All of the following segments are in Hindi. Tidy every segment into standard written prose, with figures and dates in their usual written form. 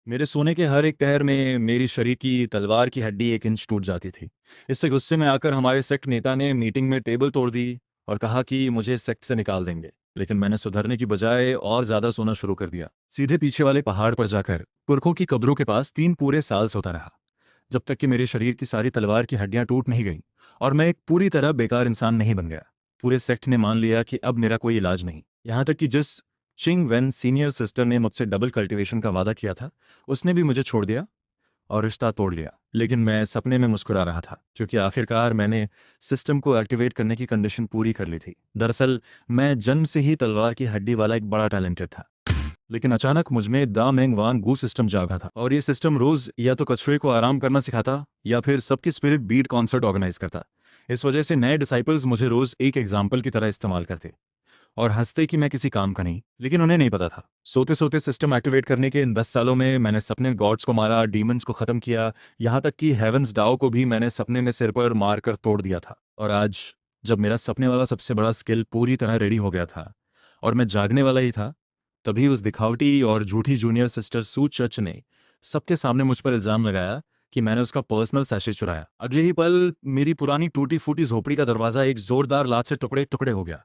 मेरे सोने के हर एक पहर में मेरी शरीर की तलवार की हड्डी 1 इंच टूट जाती थी। इससे गुस्से में आकर हमारे सेक्ट नेता ने मीटिंग में टेबल तोड़ दी और कहा कि मुझे सेक्ट से निकाल देंगे। लेकिन मैंने सुधरने की बजाय और ज्यादा सोना शुरू कर दिया। सीधे पीछे वाले पहाड़ पर जाकर पुरखों की कब्रों के पास 3 पूरे साल सोता रहा, जब तक कि मेरे शरीर की सारी तलवार की हड्डियां टूट नहीं गईं और मैं एक पूरी तरह बेकार इंसान नहीं बन गया। पूरे सेक्ट ने मान लिया कि अब मेरा कोई इलाज नहीं। यहाँ तक कि जिस चिंग वेन सीनियर सिस्टर ने मुझसे डबल कल्टीवेशन का वादा किया था, उसने भी मुझे छोड़ दिया और रिश्ता तोड़ लिया। लेकिन मैं सपने में मुस्कुरा रहा था, क्योंकि आखिरकार मैंने सिस्टम को एक्टिवेट करने की कंडीशन पूरी कर ली थी। दरअसल मैं जन्म से ही तलवार की हड्डी वाला एक बड़ा टैलेंटेड था। लेकिन अचानक मुझमें दा मेंग वान गू सिस्टम जागा था, और ये सिस्टम रोज या तो कचरे को आराम करना सिखाता या फिर सबकी स्पिरिट बीट कॉन्सर्ट ऑर्गेनाइज करता। इस वजह से नए डिसाइपल्स मुझे रोज एक एग्जाम्पल की तरह इस्तेमाल करते और हंसते कि मैं किसी काम का नहीं। लेकिन उन्हें नहीं पता था, सोते सोते सिस्टम एक्टिवेट करने के इन 10 सालों में मैंने सपने गॉड्स को मारा, डीमंस को खत्म किया, यहाँ तक कि हेवंस डाओ को भी मैंने सपने में सिर पर मार कर तोड़ दिया था। और आज जब मेरा सपने वाला सबसे बड़ा स्किल पूरी तरह रेडी हो गया था और मैं जागने वाला ही था, तभी उस दिखावटी और झूठी जूनियर सिस्टर सू चर्च ने सबके सामने मुझ पर इल्जाम लगाया कि मैंने उसका पर्सनल सैशे चुराया। अगले ही पल मेरी पुरानी टूटी फूटी झोपड़ी का दरवाजा एक जोरदार लात से टुकड़े टुकड़े हो गया।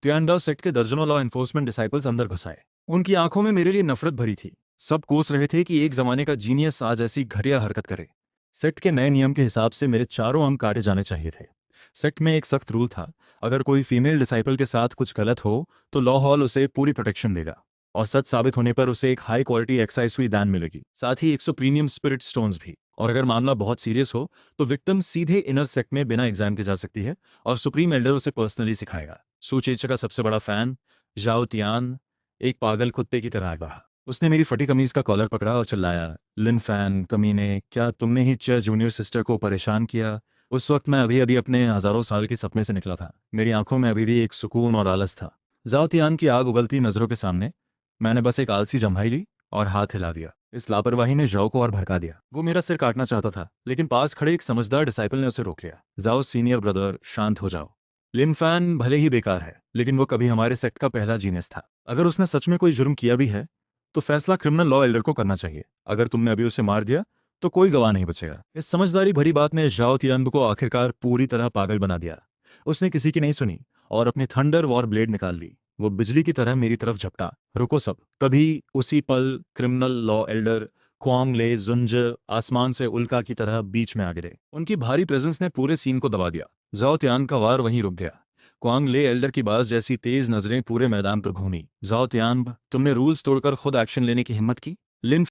त्योंडाओ सेक्ट के दर्जनों लॉ एनफोर्समेंट डिसाइपल्स अंदर घुस आए। उनकी आंखों में मेरे लिए नफरत भरी थी। सब कोस रहे थे कि एक जमाने का जीनियस आज ऐसी घटिया हरकत करे। सेक्ट के नए नियम के हिसाब से मेरे चारों अंग काटे जाने चाहिए थे। सेक्ट में एक सख्त रूल था, अगर कोई फीमेल डिसाइपल के साथ कुछ गलत हो तो लॉ हॉल उसे पूरी प्रोटेक्शन देगा, और सच साबित होने पर उसे एक हाई क्वालिटी एक्साइज हुई दान मिलेगी, साथ ही 100 प्रीमियम स्पिरिट स्टोन्स भी। और अगर मामला बहुत सीरियस हो तो विक्टिम सीधे इनर सेक्ट में बिना एग्जाम के जा सकती है और सुप्रीम एल्डर उसे पर्सनली सिखाएगा। सुचेचा का सबसे बड़ा फैन जाओ तियान एक पागल कुत्ते की तरह रहा। उसने मेरी फटी कमीज का कॉलर पकड़ा और चिल्लाया, लिन फैन कमीने, क्या तुमने ही चेयर जूनियर सिस्टर को परेशान किया? उस वक्त मैं अभी अभी अपने हजारों साल के सपने से निकला था। मेरी आंखों में अभी भी एक सुकून और आलस था। जाओ तियान की आग उगलती नजरों के सामने मैंने बस एक आलसी जम्हाई ली और हाथ हिला दिया। इस लापरवाही ने जाओ को और भड़का दिया। वो मेरा सिर काटना चाहता था, लेकिन पास खड़े एक समझदार डिसाइपल ने उसे रोक लिया। जाओ सीनियर ब्रदर, शांत हो जाओ। लिन फैन भले ही बेकार है, लेकिन वो कभी हमारे सेक्ट का पहला जीनियस था। अगर उसने सच में कोई जुर्म किया भी है तो फैसला क्रिमिनल लॉ एल्डर को करना चाहिए। अगर तुमने अभी उसे मार दिया तो कोई गवाह नहीं बचेगा। इस समझदारी भरी बात ने जाओ तियांग को आखिरकार पूरी तरह पागल बना दिया। उसने किसी की नहीं सुनी और अपनी थंडर वॉर ब्लेड निकाल ली। वो बिजली की तरह मेरी तरफ झपटा। रुको सब। तभी उसी पल क्रिमिनल लॉ एल्डर क्वांग ले जुंज आसमान से उल्का की तरह बीच में आ गिरे। उनकी भारी प्रेजेंस ने पूरे सीन को दबा दिया। जाओ त्यान का वार वहीं रुक गया। क्वांग ले एल्डर की बाज जैसी तेज नजरें पूरे मैदान पर घूमी। जाओ त्यान, तुमने रूल्स तोड़कर खुद एक्शन लेने की हिम्मत की। लिन